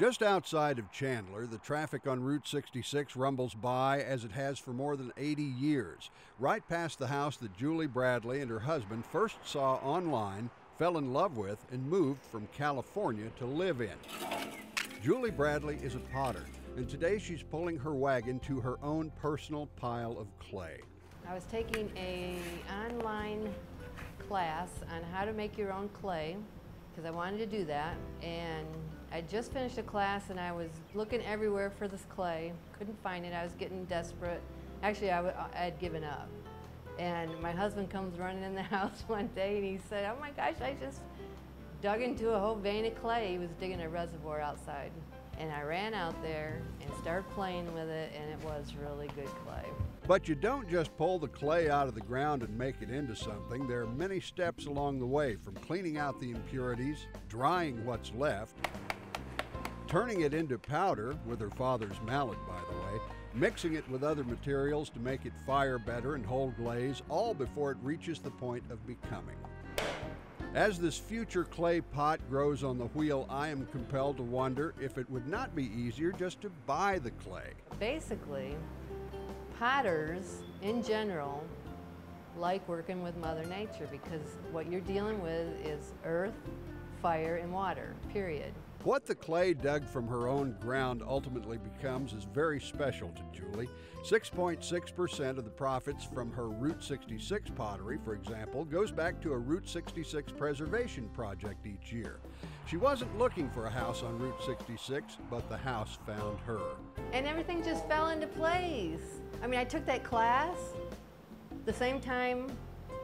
Just outside of Chandler, the traffic on Route 66 rumbles by as it has for more than 80 years, right past the house that Julie Bradley and her husband first saw online, fell in love with, and moved from California to live in. Julie Bradley is a potter, and today she's pulling her wagon to her own personal pile of clay. I was taking an online class on how to make your own clay, because I wanted to do that, and I just finished a class and I was looking everywhere for this clay, couldn't find it. I was getting desperate. Actually, I had given up. And my husband comes running in the house one day and he said, "Oh my gosh, I just dug into a whole vein of clay." He was digging a reservoir outside. And I ran out there and started playing with it, and it was really good clay. But you don't just pull the clay out of the ground and make it into something. There are many steps along the way, from cleaning out the impurities, drying what's left, turning it into powder with her father's mallet, by the way, mixing it with other materials to make it fire better and hold glaze, all before it reaches the point of becoming. As this future clay pot grows on the wheel, I am compelled to wonder if it would not be easier just to buy the clay. Basically, potters in general like working with Mother Nature because what you're dealing with is earth, fire, and water, period. What the clay dug from her own ground ultimately becomes is very special to Julie. 6.6% of the profits from her Route 66 pottery, for example, goes back to a Route 66 preservation project each year. She wasn't looking for a house on Route 66, but the house found her. And everything just fell into place. I mean, I took that class the same time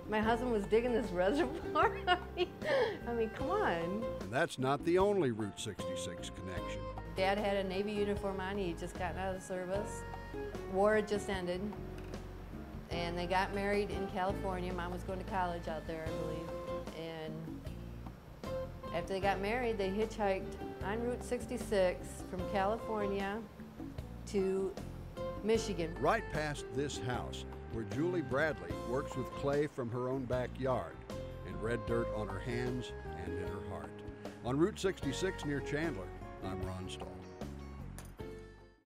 my husband was digging this reservoir. I mean, come on. And that's not the only Route 66 connection. Dad had a Navy uniform on. He had just gotten out of the service. War had just ended. And they got married in California. Mom was going to college out there, I believe. And after they got married, they hitchhiked on Route 66 from California to Michigan. Right past this house, where Julie Bradley works with clay from her own backyard and red dirt on her hands and in her heart. On Route 66 near Chandler, I'm Ron Stahl.